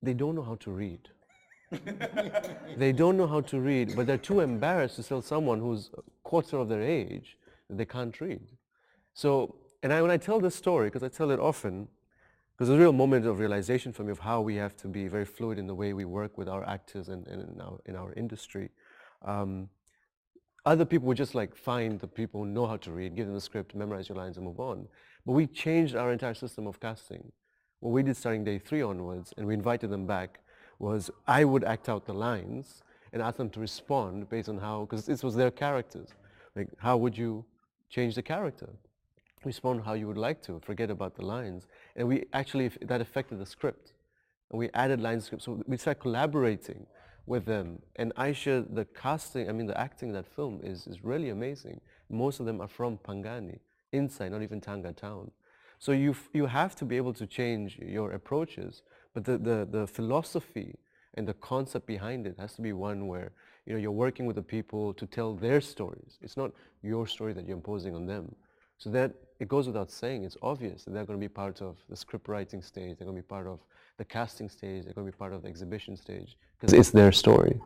They don't know how to read. They don't know how to read, but they're too embarrassed to tell someone who's a quarter of their age that they can't read. So, when I tell this story, because I tell it often, because it's a real moment of realization for me of how we have to be very fluid in the way we work with our actors and in our industry. Other people would just find the people who know how to read, give them the script, memorize your lines and move on. But we changed our entire system of casting. What we did starting day 3 onwards, and we invited them back, was I would act out the lines and ask them to respond based on how, because this was their characters. Like, how would you change the character? Respond how you would like to, forget about the lines. And we actually, that affected the script. And we added lines to the script, so we started collaborating with them. And Aisha, the acting in that film is really amazing. Most of them are from Pangani, inside, not even Tanga town. So you have to be able to change your approaches, but the philosophy and the concept behind it has to be one where you're working with the people to tell their stories. It's not your story that you're imposing on them. So that it goes without saying, it's obvious that they're going to be part of the script writing stage, they're going to be part of the casting stage, they're going to be part of the exhibition stage, because it's their story.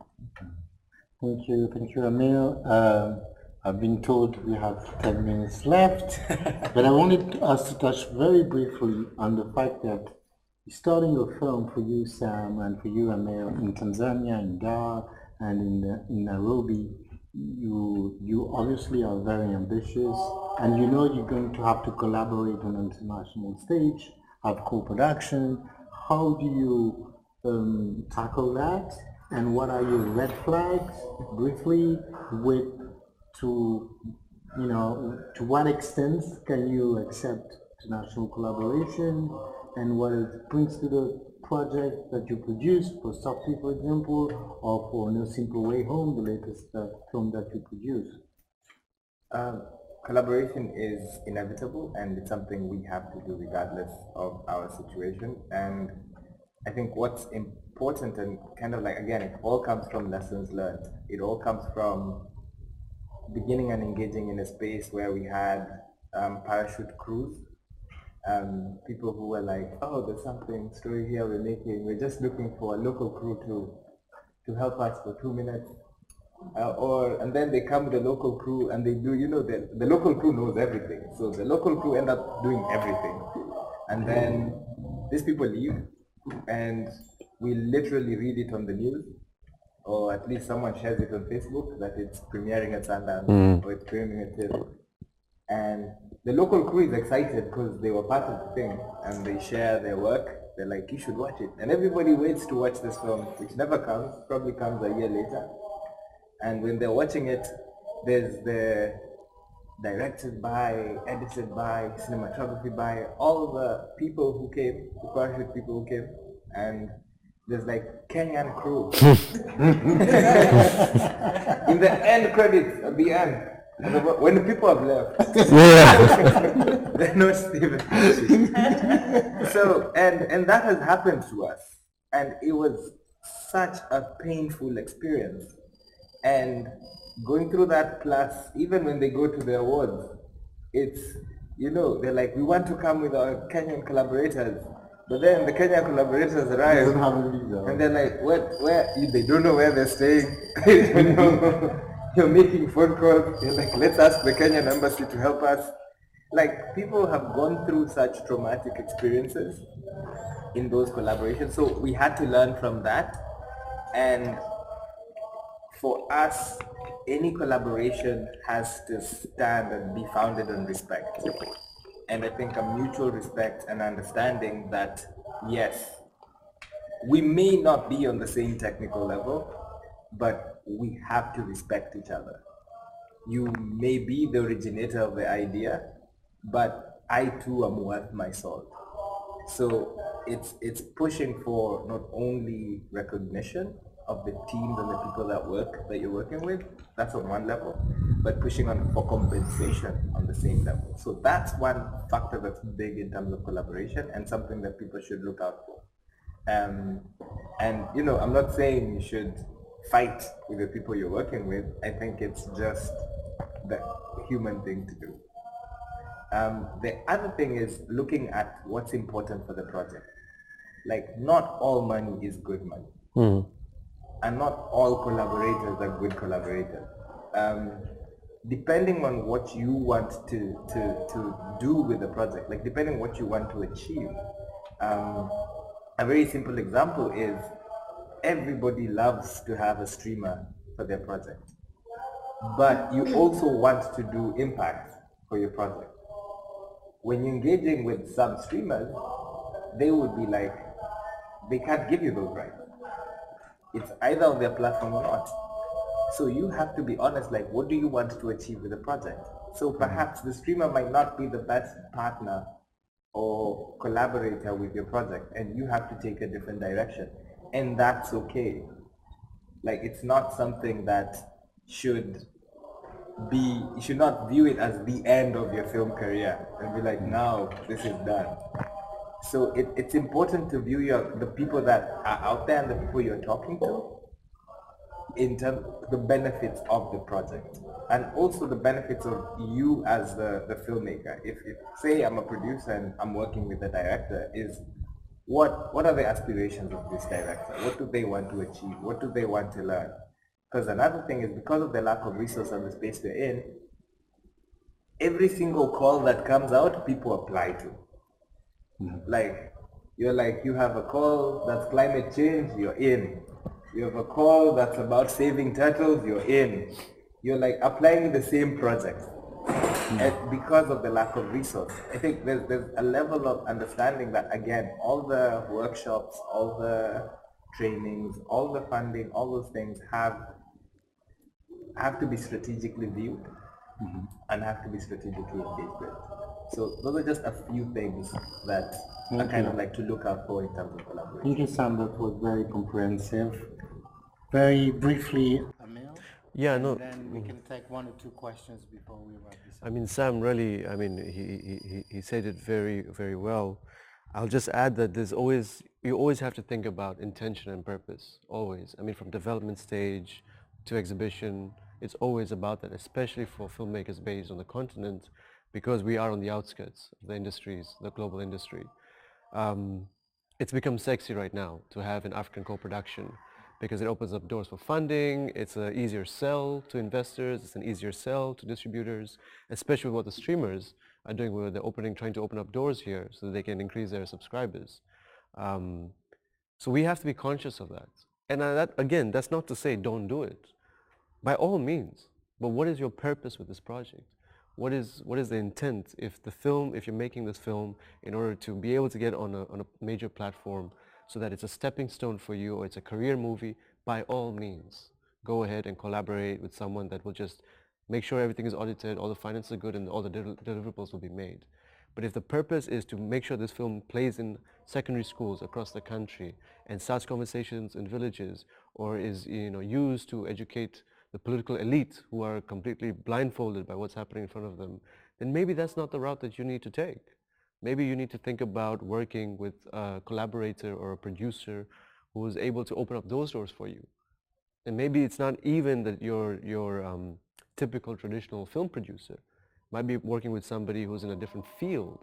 Thank you, Amil. I've been told we have 10 minutes left, but I wanted us to touch very briefly on the fact that starting a film for you, Sam, and for you, Amil, in Tanzania, in Dar, and in Nairobi, you obviously are very ambitious, and you're going to have to collaborate on an international stage, have co-production. How do you tackle that, and what are your red flags, briefly, to what extent can you accept international collaboration, and what it brings to the project that you produce, for Sophie, for example, or for No Simple Way Home, the latest film that you produced? Collaboration is inevitable, and it's something we have to do regardless of our situation. And I think what's important, and again, it all comes from lessons learned. It all comes from beginning and engaging in a space where we had parachute crews, people who were like, oh, there's something story here we're making, we're just looking for a local crew to help us for 2 minutes, and then they come with a local crew and they do, the local crew knows everything, so the local crew end up doing everything, and then these people leave, and we literally read it on the news, or at least someone shares it on Facebook that it's premiering at Sundance, or it's premiering at ZIFF. And the local crew is excited because they were part of the thing, and they share their work. They're like, you should watch it. And everybody waits to watch this film, which never comes, probably comes a year later. And when they're watching it, there's the directed by, edited by, cinematography by, all the people who came, the parachute people who came, and there's Kenyan crew in the end credits at the end. When the people have left, they're not Stephen. So, and that has happened to us, and it was such a painful experience. And going through that, plus even when they go to the awards, it's you know, they're like, we want to come with our Kenyan collaborators. But then the Kenyan collaborators arrive. Doesn't have a visa. And they're like, where? They don't know where they're staying. They don't know. You're making phone calls. You're like, let's ask the Kenyan embassy to help us. Like, people have gone through such traumatic experiences in those collaborations. So we had to learn from that. And for us, any collaboration has to stand and be founded on respect. And I think a mutual respect and understanding that, yes, we may not be on the same technical level, but we have to respect each other. You may be the originator of the idea, but I too am worth my salt. So it's pushing for not only recognition of the teams and the people that you're working with, that's on one level, but pushing on for compensation on the same level. So that's one factor that's big in terms of collaboration and something that people should look out for. And you know, I'm not saying you should fight with the people you're working with. I think it's just the human thing to do. The other thing is looking at what's important for the project. Like, not all money is good money. And not all collaborators are good collaborators. Depending on what you want to do with the project, like depending on what you want to achieve. A very simple example is everybody loves to have a streamer for their project. But you also want to do impact for your project. When you're engaging with some streamers, they would be like, they can't give you those rights. It's either on their platform or not. So you have to be honest, like, what do you want to achieve with the project? So perhaps the streamer might not be the best partner or collaborator with your project, and you have to take a different direction. And that's okay. Like, it's not something that should be, you should not view it as the end of your film career and be like, now this is done. So it's important to view the people that are out there and the people you're talking to in terms of the benefits of the project and also the benefits of you as the filmmaker. If say I'm a producer and I'm working with the director, is what are the aspirations of this director? What do they want to achieve? What do they want to learn? Because another thing is, because of the lack of resources and the space we're in, every single call that comes out, people apply to. Like, you have a call that's climate change, you're in. You have a call that's about saving turtles, you're in. You're like applying the same project. And because of the lack of resource. I think there's a level of understanding that, again, all the workshops, all the trainings, all the funding, all those things have to be strategically viewed and have to be strategically engaged with. So those are just a few things that are kind of like to look out for in terms of collaboration. Thank you, Sam. That was very comprehensive. Very briefly, Amil. Yeah, and no. Then we can take one or two questions before we wrap this up. I mean, Sam really, I mean, he said it very, very well. I'll just add that you always have to think about intention and purpose, always. I mean, from development stage to exhibition, it's always about that, especially for filmmakers based on the continent, because we are on the outskirts of the industries, the global industry. It's become sexy right now to have an African co-production because it opens up doors for funding, it's an easier sell to investors, it's an easier sell to distributors, especially with what the streamers are doing, where they're trying to open up doors here so that they can increase their subscribers. So we have to be conscious of that. And again, that's not to say don't do it. By all means. But what is your purpose with this project? What is the intent? If you're making this film in order to be able to get on a major platform so that it's a stepping stone for you, or it's a career movie, by all means, go ahead and collaborate with someone that will just make sure everything is audited, all the finances are good, and all the deliverables will be made. But if the purpose is to make sure this film plays in secondary schools across the country and starts conversations in villages, or is used to educate the political elite who are completely blindfolded by what's happening in front of them, then maybe that's not the route that you need to take. Maybe you need to think about working with a collaborator or a producer who is able to open up those doors for you. And maybe it's not even that you're typical traditional film producer. might be working with somebody who's in a different field.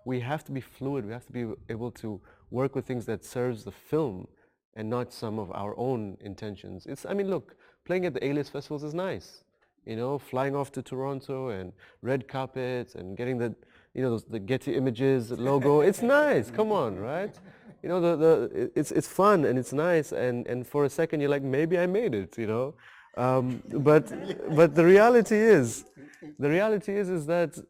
We have to be fluid. We have to be able to work with things that serves the film and not some of our own intentions. I mean, look, playing at the A-list festivals is nice. You know, flying off to Toronto and red carpets and getting the, you know, the Getty Images logo. It's nice. Come on, right? You know, it's fun and it's nice. And for a second you're like, maybe I made it. You know, but the reality is that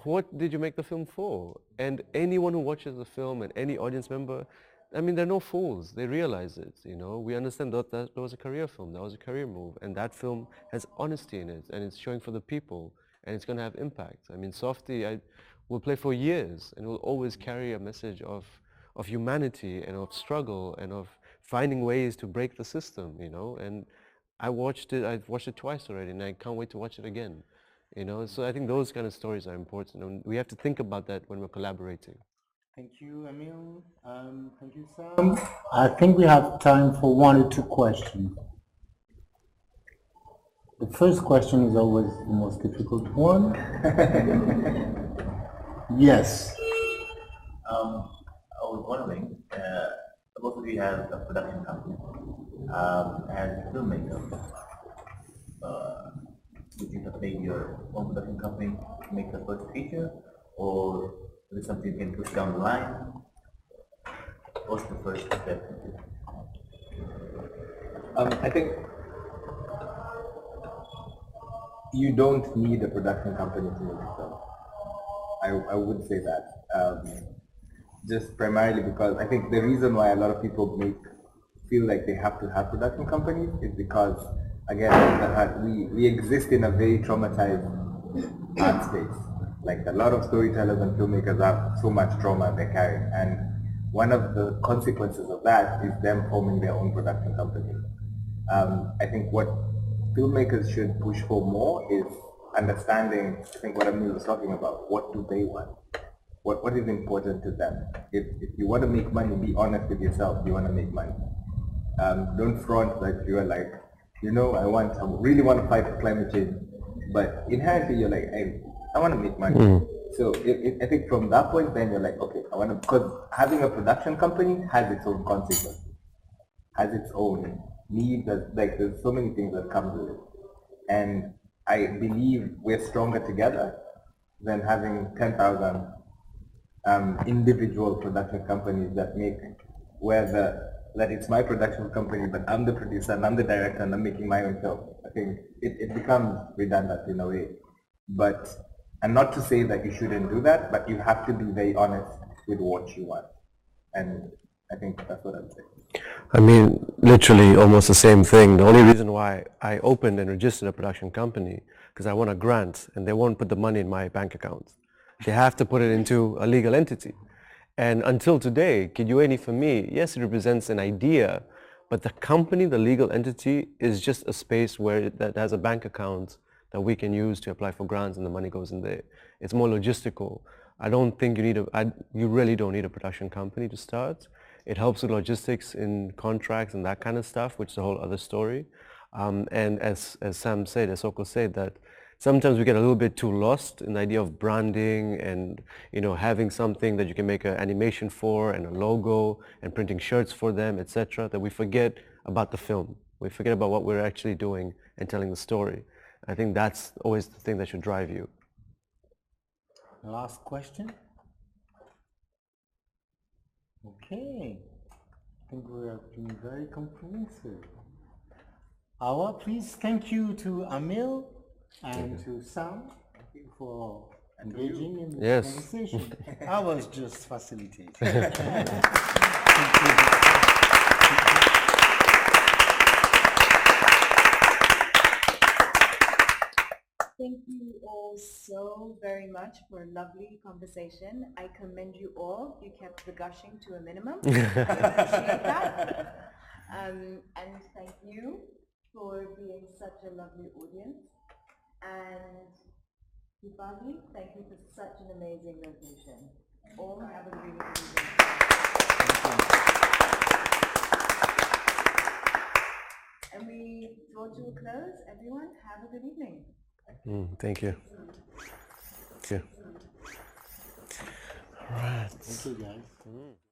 what did you make the film for? And anyone who watches the film and any audience member, I mean, they're no fools. They realize it, you know. We understand that was a career film. That was a career move. And that film has honesty in it. And it's showing for the people. And it's going to have impact. I mean, Softy will play for years and will always carry a message of humanity and of struggle and of finding ways to break the system, you know. And I've watched it twice already, and I can't wait to watch it again. You know, so I think those kind of stories are important. And we have to think about that when we're collaborating. Thank you, Amil. Thank you, Sam. I think we have time for one or two questions. The first question is always the most difficult one. Yes. I was wondering, both of you have a production company. As a filmmaker, would you have made your own production company to make the first feature, or is it something you can push down the line? What's the first step? I think you don't need a production company to make a film. I would say that. Just primarily because I think the reason why a lot of people feel like they have to have production companies is because, again, we exist in a very traumatized art space. Like, a lot of storytellers and filmmakers have so much trauma they carry, and one of the consequences of that is them forming their own production company. I think what filmmakers should push for more is understanding, I think, what Amil was talking about. What do they want? What is important to them? If you want to make money, be honest with yourself. You want to make money. Don't front like you're like, you know, I really want to fight for climate change, but inherently you're like, hey, I want to make money. So I think from that point, then you're like, okay, I want to, because having a production company has its own consequences, has its own needs. Like, there's so many things that come with it, and I believe we're stronger together than having 10,000 individual production companies that make that it's my production company, but I'm the producer and I'm the director and I'm making my own film. I think it becomes redundant in a way. And not to say that you shouldn't do that, but you have to be very honest with what you want. And I think that's what I'm saying. I mean, literally almost the same thing. The only reason why I opened and registered a production company, because I want a grant and they won't put the money in my bank account. They have to put it into a legal entity. And until today, Kijueni for me, yes, it represents an idea, but the company, the legal entity, is just a space where that has a bank account that we can use to apply for grants and the money goes in there. It's more logistical. I don't think you really don't need a production company to start. It helps with logistics in contracts and that kind of stuff, which is a whole other story. And as Sam said, as Soko said, that sometimes we get a little bit too lost in the idea of branding and, you know, having something that you can make an animation for and a logo and printing shirts for them, etc., that we forget about the film. We forget about what we're actually doing and telling the story. I think that's always the thing that should drive you. Last question. Okay. I think we have been very comprehensive. Awa, please, thank you to Amil and to Sam for engaging in this conversation. I was just facilitating. Thank you all so very much for a lovely conversation. I commend you all. You kept the gushing to a minimum. I appreciate that. And thank you for being such a lovely audience. And Hifadhi, thank you for such an amazing location. All have a really good evening. And we draw to a close. Everyone, have a good evening. Thank you. Okay. All right. Thank you, guys.